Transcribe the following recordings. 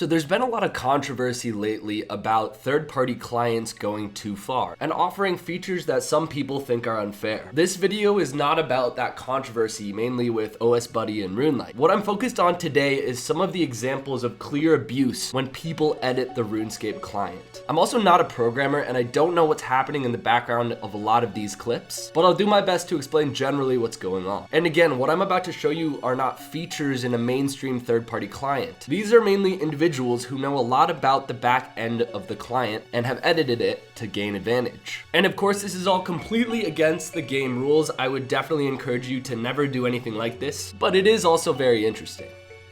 So there's been a lot of controversy lately about third-party clients going too far and offering features that some people think are unfair. This video is not about that controversy, mainly with OSBuddy and RuneLite. What I'm focused on today is some of the examples of clear abuse when people edit the RuneScape client. I'm also not a programmer and I don't know what's happening in the background of a lot of these clips, but I'll do my best to explain generally what's going on. And again, what I'm about to show you are not features in a mainstream third-party client. These are mainly individuals who know a lot about the back end of the client and have edited it to gain advantage. And of course, this is all completely against the game rules. I would definitely encourage you to never do anything like this, but it is also very interesting.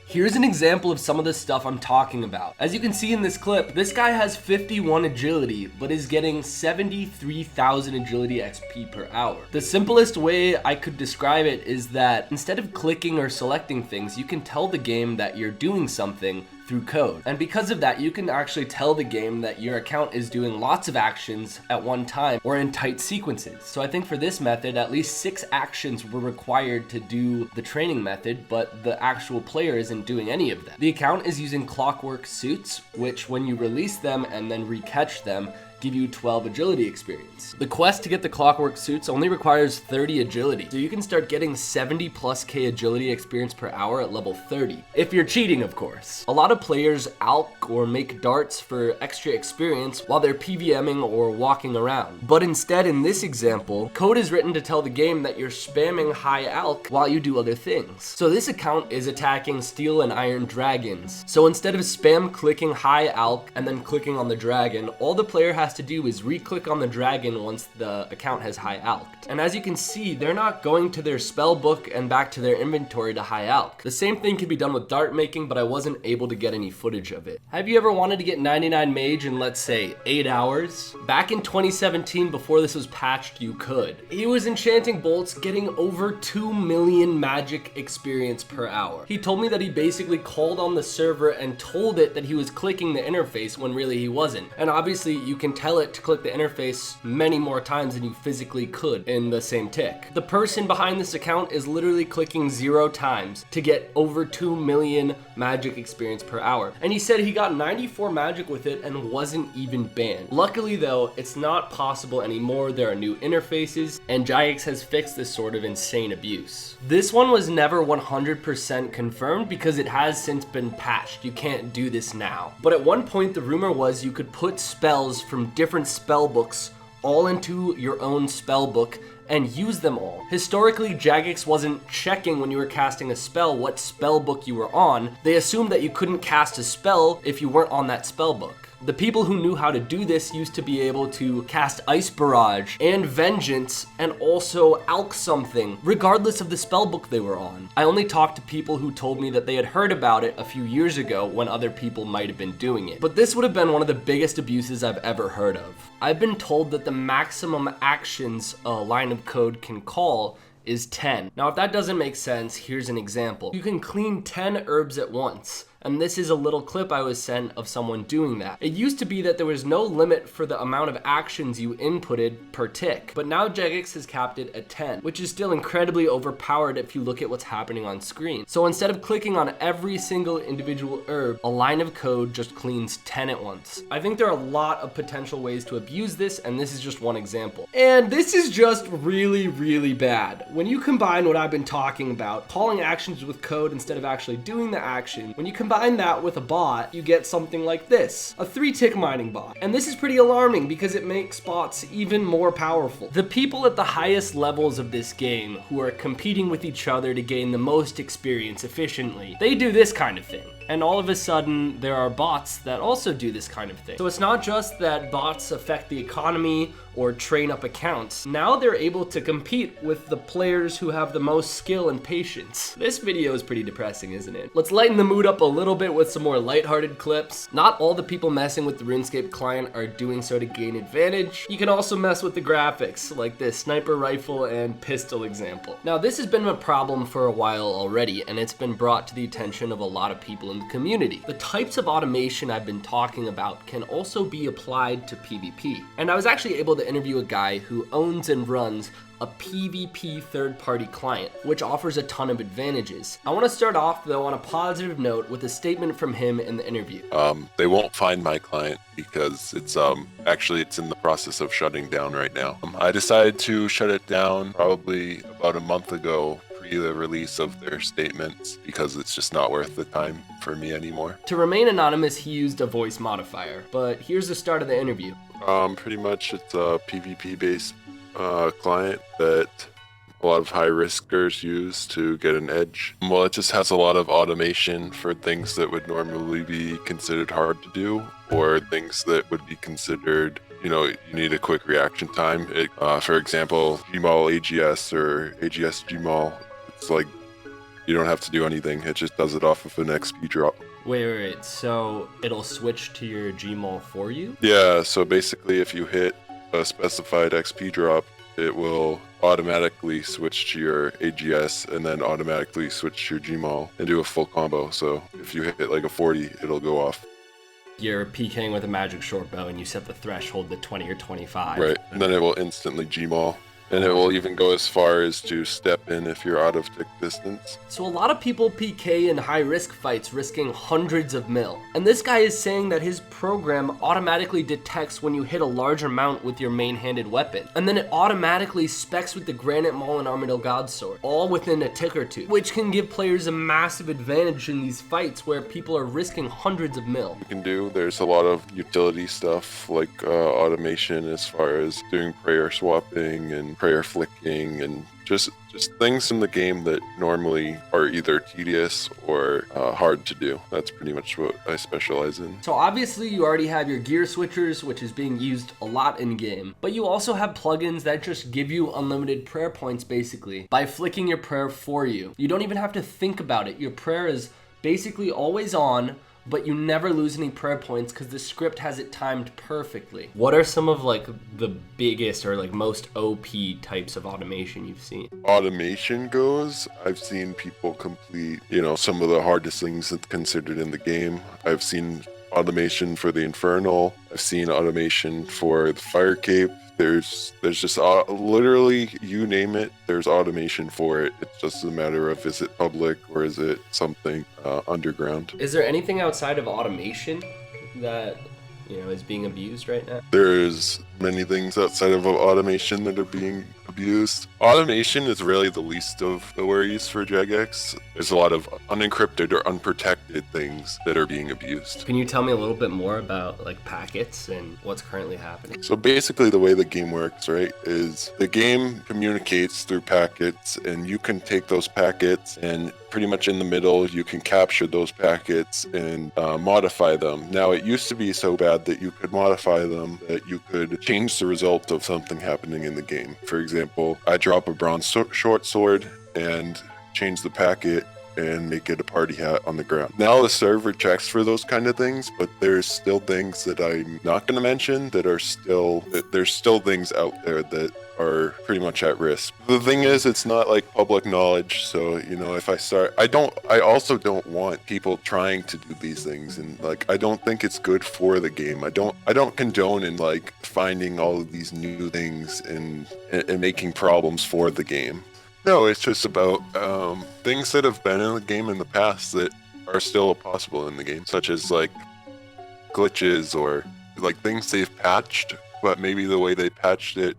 Here's an example of some of the stuff I'm talking about. As you can see in this clip, this guy has 51 agility, but is getting 73,000 agility XP per hour. The simplest way I could describe it is that instead of clicking or selecting things, you can tell the game that you're doing something through code. And because of that, you can actually tell the game that your account is doing lots of actions at one time or in tight sequences. So I think for this method, at least 6 actions were required to do the training method, but the actual player isn't doing any of them. The account is using clockwork suits, which when you release them and then recatch them, give you 12 agility experience. The quest to get the clockwork suits only requires 30 agility, so you can start getting 70+ agility experience per hour at level 30. If you're cheating, of course. A lot of players alch or make darts for extra experience while they're PVMing or walking around. But instead, in this example, code is written to tell the game that you're spamming high alch while you do other things. So this account is attacking steel and iron dragons. So instead of spam clicking high alch and then clicking on the dragon, all the player has to do is re-click on the dragon once the account has high alch. And as you can see, they're not going to their spell book and back to their inventory to high alch. The same thing can be done with dart making, but I wasn't able to get any footage of it. Have you ever wanted to get 99 mage in, let's say, 8 hours? Back in 2017, before this was patched, you could. He was enchanting bolts, getting over 2 million magic experience per hour. He told me that he basically called on the server and told it that he was clicking the interface when really he wasn't. And obviously you can tell it to click the interface many more times than you physically could in the same tick. The person behind this account is literally clicking 0 times to get over 2 million magic experience per hour. And he said he got 94 magic with it and wasn't even banned. Luckily though, it's not possible anymore. There are new interfaces and Jagex has fixed this sort of insane abuse. This one was never 100% confirmed because it has since been patched. You can't do this now. But at one point the rumor was you could put spells from different spell books all into your own spell book and use them all. Historically, Jagex wasn't checking when you were casting a spell what spell book you were on. They assumed that you couldn't cast a spell if you weren't on that spell book. The people who knew how to do this used to be able to cast Ice Barrage and Vengeance and also alch something, regardless of the spellbook they were on. I only talked to people who told me that they had heard about it a few years ago when other people might have been doing it. But this would have been one of the biggest abuses I've ever heard of. I've been told that the maximum actions a line of code can call is 10. Now, if that doesn't make sense, here's an example. You can clean 10 herbs at once. And this is a little clip I was sent of someone doing that. It used to be that there was no limit for the amount of actions you inputted per tick, but now Jagex has capped it at 10, which is still incredibly overpowered if you look at what's happening on screen. So instead of clicking on every single individual herb, a line of code just cleans 10 at once. I think there are a lot of potential ways to abuse this, and this is just one example. And this is just really, really bad. When you combine what I've been talking about, calling actions with code instead of actually doing the action, when you combine that with a bot, you get something like this, a 3-tick mining bot. And this is pretty alarming because it makes bots even more powerful. The people at the highest levels of this game who are competing with each other to gain the most experience efficiently, they do this kind of thing. And all of a sudden, there are bots that also do this kind of thing. So it's not just that bots affect the economy or train up accounts. Now they're able to compete with the players who have the most skill and patience. This video is pretty depressing, isn't it? Let's lighten the mood up a little bit with some more lighthearted clips. Not all the people messing with the RuneScape client are doing so to gain advantage. You can also mess with the graphics, like this sniper rifle and pistol example. Now, this has been a problem for a while already, and it's been brought to the attention of a lot of people in the community. The types of automation I've been talking about can also be applied to PvP. And I was actually able to interview a guy who owns and runs a PvP third-party client, which offers a ton of advantages. I want to start off though on a positive note with a statement from him in the interview. They won't find my client because it's it's in the process of shutting down right now. I decided to shut it down probably about a month ago, pre the release of their statements, because it's just not worth the time for me anymore. To remain anonymous, he used a voice modifier, but here's the start of the interview. Pretty much it's a PvP based client that a lot of high riskers use to get an edge. Well, it just has a lot of automation for things that would normally be considered hard to do, or things that would be considered, you need a quick reaction time. For example, Gmall AGS or AGS Gmall, it's like you don't have to do anything. It just does it off of an XP drop. Wait, so it'll switch to your Gmall for you? Yeah, so basically if you hit a specified XP drop, it will automatically switch to your AGS and then automatically switch to your Gmall and do a full combo. So if you hit like a 40, it'll go off. You're PKing with a magic short bow and you set the threshold to 20 or 25. Right, and then it will instantly Gmall. And it will even go as far as to step in if you're out of tick distance. So a lot of people PK in high risk fights, risking hundreds of mil. And this guy is saying that his program automatically detects when you hit a large amount with your main handed weapon. And then it automatically specs with the Granite Maul and Armadyl Godsword, all within a tick or two, which can give players a massive advantage in these fights where people are risking hundreds of mil. There's a lot of utility stuff like automation as far as doing prayer swapping and prayer flicking and just things in the game that normally are either tedious or hard to do. That's pretty much what I specialize in. So obviously you already have your gear switchers, which is being used a lot in game, but you also have plugins that just give you unlimited prayer points basically by flicking your prayer for you. You don't even have to think about it. Your prayer is basically always on, but you never lose any prayer points because the script has it timed perfectly. What are some of like the biggest or like most OP types of automation you've seen? Automation goes, I've seen people complete, some of the hardest things that's considered in the game. I've seen automation for the Infernal. I've seen automation for the Fire Cape. There's just literally, you name it, there's automation for it. It's just a matter of, is it public or is it something underground? Is there anything outside of automation that is being abused right now? There's many things outside of automation that are being abused. Automation is really the least of the worries for Jagex. There's a lot of unencrypted or unprotected things that are being abused. Can you tell me a little bit more about like packets and what's currently happening? So basically the way the game works, right, is the game communicates through packets, and you can take those packets and pretty much in the middle you can capture those packets and modify them. Now it used to be so bad that you could modify them that you could change the result of something happening in the game. For example, I drop a bronze short sword and change the packet and make it a party hat on the ground. Now the server checks for those kind of things, but there's still things that I'm not going to mention there's still things out there that are pretty much at risk. The thing is, it's not like public knowledge, so if I start, I also don't want people trying to do these things, and like I don't think it's good for the game. I don't condone in like finding all of these new things and making problems for the game. No, it's just about things that have been in the game in the past that are still possible in the game, such as like glitches or like things they've patched, but maybe the way they patched it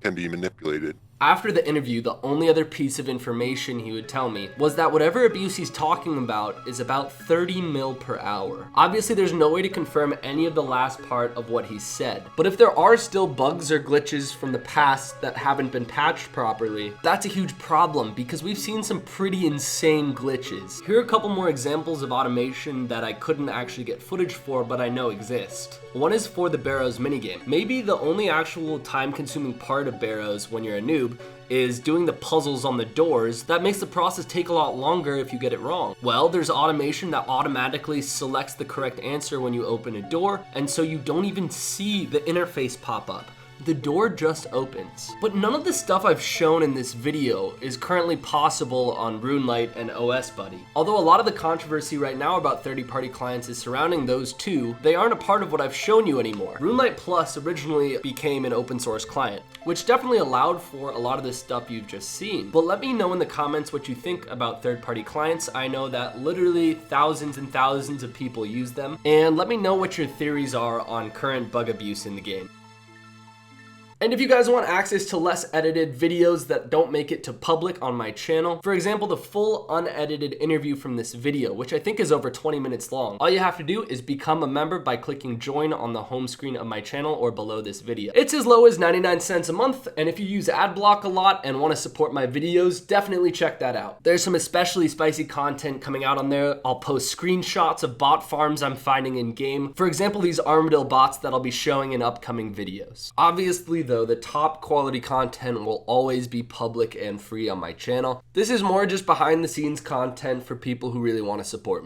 can be manipulated. After the interview, the only other piece of information he would tell me was that whatever abuse he's talking about is about 30 mil per hour. Obviously, there's no way to confirm any of the last part of what he said, but if there are still bugs or glitches from the past that haven't been patched properly, that's a huge problem because we've seen some pretty insane glitches. Here are a couple more examples of automation that I couldn't actually get footage for, but I know exist. One is for the Barrows minigame. Maybe the only actual time-consuming part of Barrows when you're a noob is doing the puzzles on the doors. That makes the process take a lot longer if you get it wrong. Well, there's automation that automatically selects the correct answer when you open a door, and so you don't even see the interface pop up. the door just opens. But none of the stuff I've shown in this video is currently possible on RuneLite and OSBuddy. Although a lot of the controversy right now about third-party clients is surrounding those two, they aren't a part of what I've shown you anymore. RuneLite Plus originally became an open source client, which definitely allowed for a lot of this stuff you've just seen. But let me know in the comments what you think about third-party clients. I know that literally thousands and thousands of people use them, and let me know what your theories are on current bug abuse in the game. And if you guys want access to less edited videos that don't make it to public on my channel, for example, the full unedited interview from this video, which I think is over 20 minutes long, all you have to do is become a member by clicking join on the home screen of my channel or below this video. It's as low as 99 cents a month, and if you use AdBlock a lot and want to support my videos, definitely check that out. There's some especially spicy content coming out on there. I'll post screenshots of bot farms I'm finding in game. For example, these Armadillo bots that I'll be showing in upcoming videos. Obviously, though, the top quality content will always be public and free on my channel. This is more just behind the scenes content for people who really want to support me.